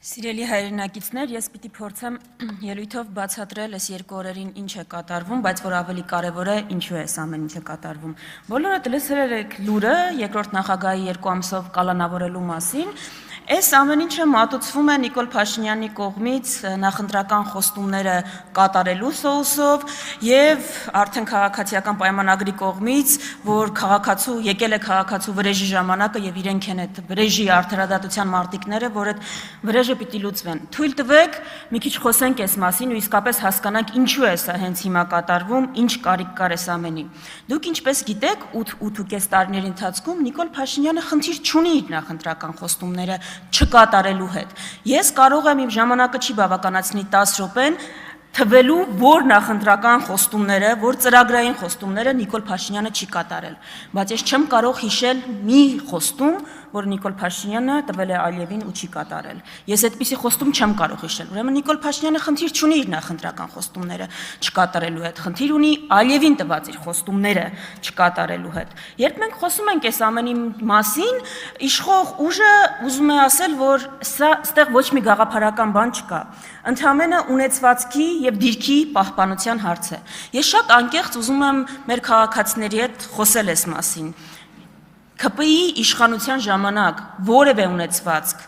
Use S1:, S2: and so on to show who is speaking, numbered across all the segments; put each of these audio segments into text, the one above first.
S1: Սիրելի հայրենակիցներ, ես պիտի փորձեմ ելույթով բացատրել այս երկու օրերին ինչ է կատարվում, բայց որ ավելի կարևոր է ինչու է այս ամեն ինչը կատարվում։ Բոլորդ լսել եք լուրը երկրորդ նախագահի 2 ամսով կալանավորելու մասին։ Այս ամեն ինչը մատուցվում է Նիկոլ Փաշինյանի կողմից նախընտրական խոստումները կատարելու սոուսով եւ արդեն քաղաքացիական պայմանագրի կողմից, որ քաղաքացու եկել է քաղաքացու վրեժի ժամանակը եւ իրենք են այդ վրեժի արդարադատության մարտիկները, որ այդ վրեժը պիտի լուծվեն։ Թույլ տվեք մի քիչ խոսենք այս մասին ու իսկապես հասկանանք ինչու է սա հենց հիմա կատարվում, ինչ կարիք կար այս ամենի։ Դուք ինչպես գիտեք, 8.5 տարիների ընթացքում Նիկոլ Փաշինյանը խնդիր չունի իր նախընտրական խոստումները չկատարելու հետ։ Ես կարող եմ իմ ժամանակը չի բավականացնի 10 րոպեն թվելու, որ նախընտրական խոստումները, որ ծրագրային խոստումները Նիկոլ Փաշինյանը չի կատարել։ Բայց ես չեմ կարող հիշել մի խոստում, որ Նիկոլ Փաշինյանը տվել է Ալիևին ու չի կատարել։ Ես այդպիսի խոստում չեմ կարող հիշել։ Ուրեմն Նիկոլ Փաշինյանը խնդիր չունի իր նախընտրական խոստումները չկատարելու հետ, խնդիր ունի Ալիևին տված իր խոստումները չկատարելու հետ։ Երբ մենք խոսում ենք այս ամենի մասին, իշխող ուժը ուզում է ասել, որ սա այստեղ ոչ մի գաղափարական բան չկա։ Ընդհանրապես ունեցվածքի եւ դիրքի պահպանության հարց է։ Ես շատ անկեղծ ուզում եմ մեր քաղաքացիների հետ խոսել այս մասին։ ԿՊԻ-ի իշխանության ժամանակ որևէ ունեցվածք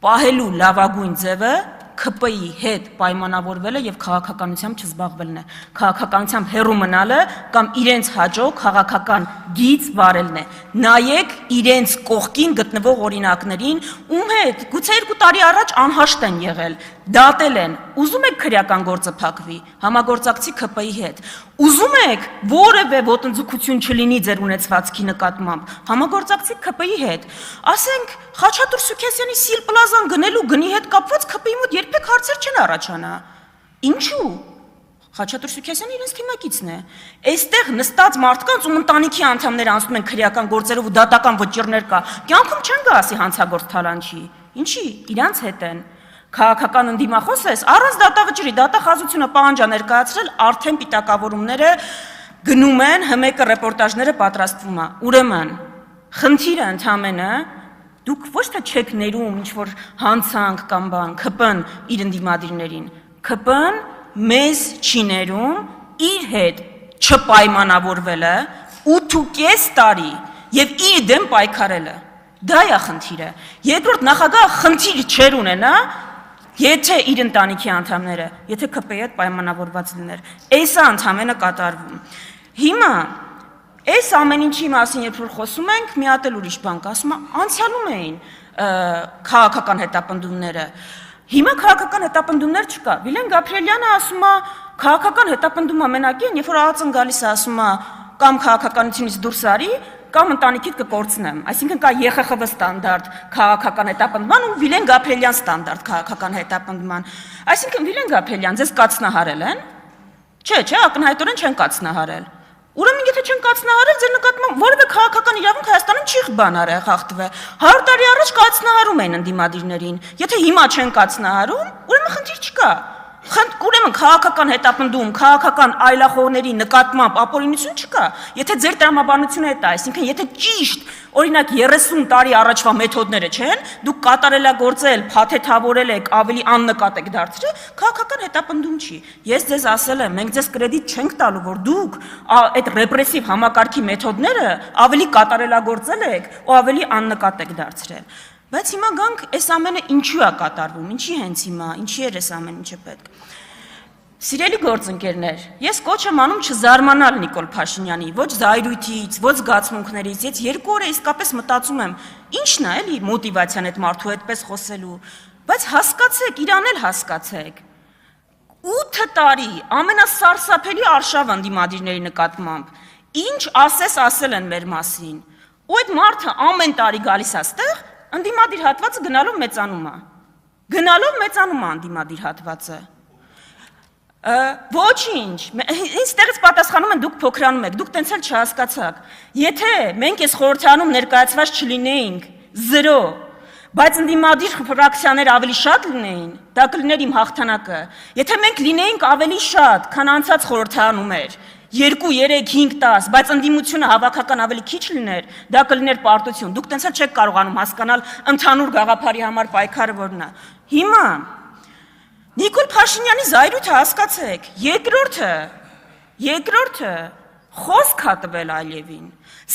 S1: պահելու լավագույն ձևը ԿՊԻ-ի հետ պայմանավորվելը եւ քաղաքականությամբ չզբաղվելն է, քաղաքականությամբ հեռու մնալը կամ իրենց հաջող քաղաքական գիծ վարելն է։ Նայեք իրենց կողքին գտնվող օրինակներին, ում հետ գուցե 2 տարի առաջ անհաշտ են եղել, դատել են, ուզում եք քրեական գործը փակվի, համագործակցի ԿՊԻ-ի հետ, ուզում եք որևէ ոտնձգություն չլինի ձեր ունեցվածքի նկատմամբ, համագործակցի ԿՊԻ-ի հետ, ասենք Խաչատուր Սուքեսյանի Սիլ Պլազան գնելու գնի հետ կապված ԿՊԻ-ի մոտ երբեք հարցեր չեն առաջանա։ Ինչու՞։ Խաչատուր Սուքեսյանը իրենց թիմակիցն է։ Այստեղ նստած մարդկանց ում ընտանիքի անդամները անցնում են քրեական գործերով ու դատական վճիռներ կա, կյանքում չեն գա ասի հանցագործ թալանչի։ Ինչի՞, իրանց հետ են։ Քաղաքական ընդդիմախոս ես, առանց դատավճռի դատախազությունը պահանջա ներկայացրել, արդեն պիտակավորումները գնում են, ՀՄԿ ռեպորտաժները պատրաստվում է։ Ուրեմն, խնդիրը ընդամենը դուք ոչ թե չեք ներում ինչ-որ հանցանք կամ բան, ԿՊ-ն իր ընդդիմադիրներին, ԿՊ-ն մեզ չի ներում իր հետ չպայմանավորվելը 8.5 տարի եւ իր դեմ պայքարելը։ Դա է խնդիրը։ Երկրորդ նախագահը խնդիր չեր ունենա, եթե իր ընտանիքի անդամները, եթե ԿՊ-ի հետ պայմանավորված լիներ, էսա ընդամենը կատարվում։ Հիմա այս ամեն ինչի մասին երբ որ խոսում ենք, մի հատ էլ ուրիշ բան կա, ասում է, անցյալում էին քաղաքական հետապնդումները։ Հիմա քաղաքական հետապնդումներ չկա։ Վիլեն Գաբրիելյանը ասում է, քաղաքական հետապնդումը մենակի են, երբ որ ԱԱԾ-ն գալիս է ասում է, կամ քաղաքականությունից դուրս արի, կամ ընտանիքիդ կկորցնեմ։ Այսինքն կա ԵԽԽՎ ստանդարտ քաղաքական հետապնդման ու Վիլեն Գաբրիելյան ստանդարտ քաղաքական հետապնդման։ Այսինքն Վիլեն Գաբրիելյան ձեզ կացնահարել են։ Չէ, ակնհայտորեն չեն կացնահարել։ Ուրեմն եթե չեն կացնահարել, ձեր նկատմամբ որևէ քաղաքական իրավունք Հայաստանում չի բանարը խախտվել։ 100 տարի առաջ կացնահարում էին ընդդիմադիրներին։ Եթե հիմա չեն կացնահարում, ուրեմն խնդիր չկա։ Ուրեմն քաղաքական հետապնդում, քաղաքական այլախոհների նկատմամբ ապօրինություն չկա։ Եթե ձեր տրամաբանությունը է դա, այսինքն եթե ճիշտ, օրինակ 30 տարի առաջվա մեթոդները չեն, դուք կատարելագործել, փաթեթավորել եք, ավելի աննկատ եք դարձրել, քաղաքական հետապնդում չի։ Ես ձեզ ասել եմ, մենք ձեզ կրեդիտ չենք տալու, որ դուք այդ ռեպրեսիվ համակարգի մեթոդները ավելի կատարելագործել եք ու ավելի աննկատ եք դարձրել։ Բայց հիմա գանք այս ամենը ինչու է կատարվում, ինչի հենց հիմա, ինչի էր այս ամեն ինչը պետք։ Սիրելի գործընկերներ, ես կոչ եմ անում չզարմանալ Նիկոլ Փաշինյանի, ոչ զայրույթից, ոչ զգացմունքներից, ես 2 օր է իսկապես մտածում եմ, ինչն է էլի մոտիվացիան այդ մարդու այդպես խոսելու, բայց հասկացեք, իրան էլ հասկացեք։ 8 տարի ամենասարսափելի արշավ ընդդիմադիրների նկատմամբ, ինչ ասել են մեր մասին, ու այդ մարդը ամեն տարի գալիս է այստեղ, ընդդիմադիր հատվածը գնալով մեծանում է ընդդիմադիր հատվածը։ Ոչինչ, ինձ տեղից պատասխանում են դուք փոքրանում եք, դուք տենց էլ չհասկացաք։ Եթե մենք այս խորհրդարանում ներկայացված չլինեինք 0, բայց ընդդիմադիր ֆրակցիաներ ավելի շատ լինեին, դա կլիներ իմ հաղթանակը։ Եթե մենք լինեինք ավելի շատ, քան անցած խորհրդարանում էր, 2, 3, 5, 10, բայց ընդդիմությունը հավաքական ավելի քիչ լիներ, դա կլիներ պարտություն։ Դուք տենց էլ չեք կարողանում հասկանալ ընդհանուր գաղափարի համար պայքարը որն է։ Հիմա Նիկոլ Փաշինյանի զայրույթը հասկացեք, երկրորդը խոսք է տվել Ալիևին,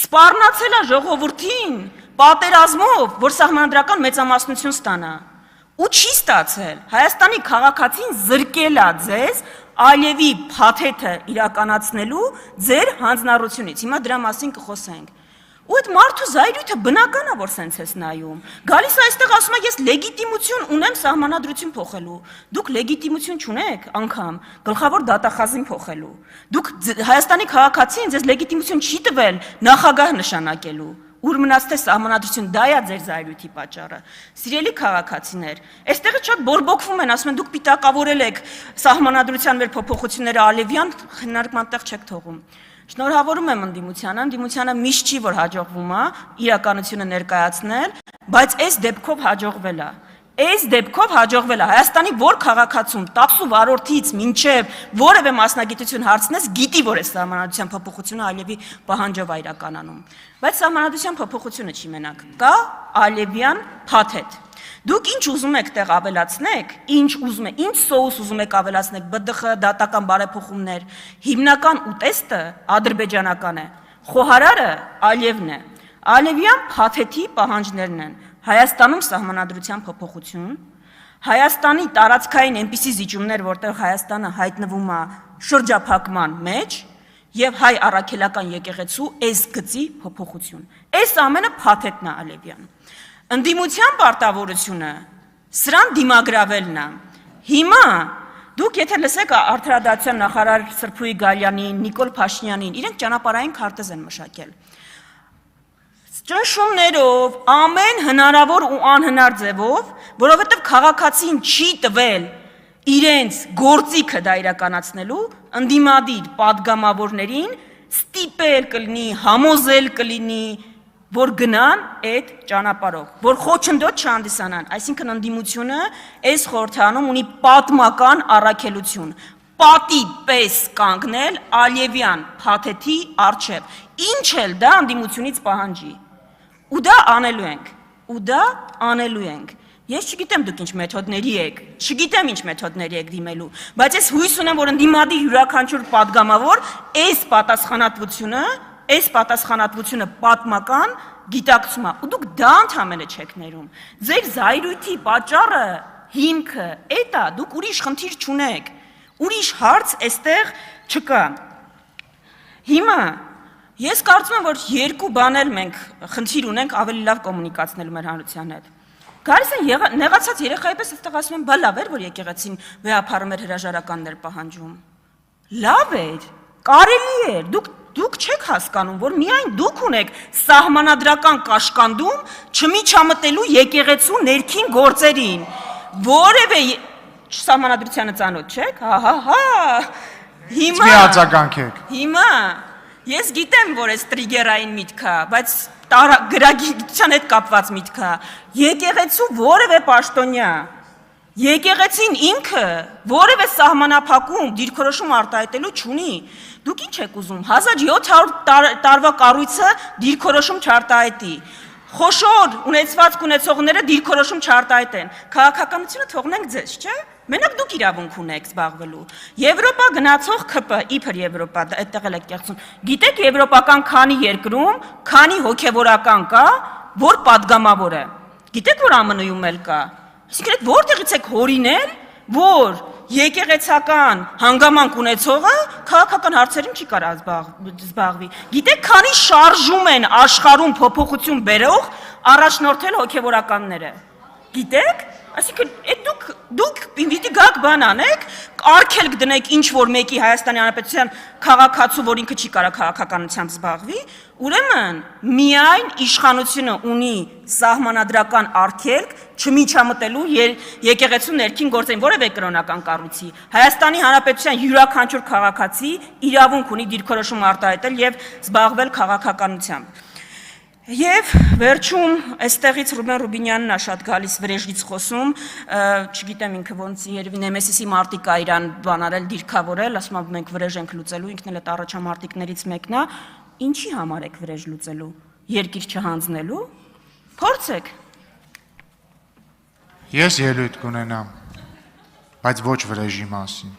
S1: սպառնացել է ժողովրդին պատերազմով, որ սահմանադրական մեծամասնություն ստանա, ու չի ստացել, Հայաստանի քաղաքացին զրկել է ձեզ Ալիևի փաթեթը իրականացնելու ձեր հանձնառությունից, հիմա դրա մասին կխոսենք, ու այդ մարդու զայրույթը բնական է, որ սենց ես նայում, գալիս է այստեղ ասում է, ես լեգիտիմություն ունեմ սահմանադրություն փոխելու, դուք լեգիտիմություն չունեք անգամ գլխավոր դատախազին փոխելու, դուք Հայաստանի քաղաքացին ձեզ լեգիտիմություն չի տվել նախագահ նշանակելու, ուր մնաց թե սահմանադրություն, դա է ձեր զայրույթի պատճառը, սիրելի քաղաքացիներ, այստեղը շատ բորբոքվում են, ասում են դուք պիտակավորել եք սահմանադրության մեր փոփոխությունները Ալիևյան, քննարկման տեղ չեք թողում։ Շնորհավորում եմ ընդդիմությանը միշտ չի, որ հաջողվում է իրականությունը ներկայացնել, բայց այս դեպքով հաջողվել է, Հայաստանի որ քաղաքացուն 10 վարորդից մինչև որևէ մասնագիտություն հարցնես, գիտի, որ այս սահմանադրության փոփոխությունը Ալիևի պահանջով է իրականանում, բայց սահմանադրության փոփոխությունը չի մենակ, կա Ալիևյան փաթեթ։ Դուք ինչ ուզում եք տեղ ավելացնեք, ինչ սոուս ուզում եք ավելացնեք, ԲԴԽ, դատական բարեփոխումներ, հիմնական ուտեստը ադրբեջանական է, խոհարարը Ալիևն է, Ալիևյան փաթեթի պահանջներն են, Հայաստանում սահմանադրության փոփոխություն, Հայաստանի տարածքային այնպիսի զիջումներ, որտեղ Հայաստանը հայտնվում է շրջափակման մեջ, եւ հայ առաքելական եկեղեցու այս գծի փոփոխություն, այս ամենը փաթեթն է Ալիևյան։ Ընդդիմության պարտավորությունը սրան դիմագրավելն է։ Հիմա դուք եթե լսեք արդարադատության նախարար Սրփուի Գալյանին, Նիկոլ Փաշինյանին, իրենք ճանապարհային քարտեզ են մշակել։ Ճնշումներով, ամեն հնարավոր ու անհնար ձևով, որովհետև քաղաքացին չի տվել իրենց գործիքը դա իրականացնելու, ընդդիմադիր падգամավորներին ստիպել կլինի, համոզել կլինի, որ գնան այդ ճանապարհով, որ խոչընդոտ չհանդիսանան, այսինքն ընդդիմությունը այս խորհրդանում ունի պատմական առաքելություն, պատի պես կանգնել Ալիևյան փաթեթի առջև, ինչ էլ դա ընդդիմությունից պահանջի, ու դա անելու ենք, Ես չգիտեմ դուք ինչ մեթոդների եք դիմելու, բայց ես հույս ունեմ, որ ընդդիմադիր յուրաքանչյուր падգամավոր այս պատասխանատվությունը պատմական գիտակցում է, ու դուք դա ընդամենը չեք ներում, ձեր զայրույթի պատճառը, հիմքը, էդ է, դուք ուրիշ խնդիր չունեք, ուրիշ հարց այստեղ չկա, հիմա, ես կարծում եմ, որ երկու բան էլ մենք խնդիր ունենք ավելի լավ կոմունիկացնելու մեր հանրության հետ, Գալիս են նեղացած երեխայի պես այստեղ ասում են, բա լավ էր, որ եկեղեցին վեհափառում էր հրաժարականներ պահանջում։ Լավ էր, կարելի էր, դուք չեք հասկանում, որ միայն դուք ունեք սահմանադրական կաշկանդում չմիջամտելու եկեղեցու ներքին գործերին, որևէ սահմանադրությանը ծանոթ չեք, հիմա, ես գիտեմ, որ այս տրիգերային միտք է, բայց գրագիտության հետ կապված միտք է, եկեղեցու որևէ պաշտոնյա, եկեղեցին ինքը որևէ սահմանափակում դիրքորոշում արտահայտելու չունի, դուք ինչ եք ուզում, 1700 տարվա կառույցը դիրքորոշում չարտահայտի, խոշոր ունեցվածք ունեցողները դիրքորոշում չարտահայտեն, քաղաքականությունը թողնենք ձեզ, չէ՞, մենակ դուք իրավունք ունեք զբաղվելու, Եվրոպա գնացող ԿՊ, իբր Եվրոպա, այդտեղ էլ եք կեղծում, գիտեք եվրոպական քանի երկրում, քանի հոգևորական կա, որ падգամավոր է, գիտեք որ ԱՄՆ-ում էլ կա, այսինքն այդ որտեղից եք հորինել, որ եկեղեցական հանգամանք ունեցողը քաղաքական հարցերին չի կարող զբաղվի, գիտեք քանի շարժում են աշխարհում փոփոխություն բերող առաջնորդել հոգևորականները, գիտեք, այսինքն դուք պիտի գաք բան անեք, արգելք դնեք ինչ-որ մեկի Հայաստանի Հանրապետության քաղաքացու, որ ինքը չի կարող քաղաքականությամբ զբաղվի, ուրեմն միայն իշխանությունը ունի սահմանադրական արգելք չմիջամտելու եկեղեցու ներքին գործերին, որևէ կրոնական կառույցի, Հայաստանի Հանրապետության յուրաքանչյուր քաղաքացի իրավունք ունի դիրքորոշում արտահայտել եւ զբաղվել քաղաքականությամբ։ Եվ վերջում այստեղից Ռուբեն Ռուբինյանն է շատ գալիս վրեժից խոսում, չգիտեմ ինքը ոնց երևի Նեմեսիսի մարտիկ է իրան բան արել, դիրքավորել, ասում է մենք վրեժ ենք լուծելու, ինքն էլ այդ առաջամարտիկներից մեկն է, ինչի համար եք վրեժ լուծելու, երկիր չհանձնելու, փորձեք։
S2: Ես ելույթ կունենամ, բայց ոչ վրեժի մասին։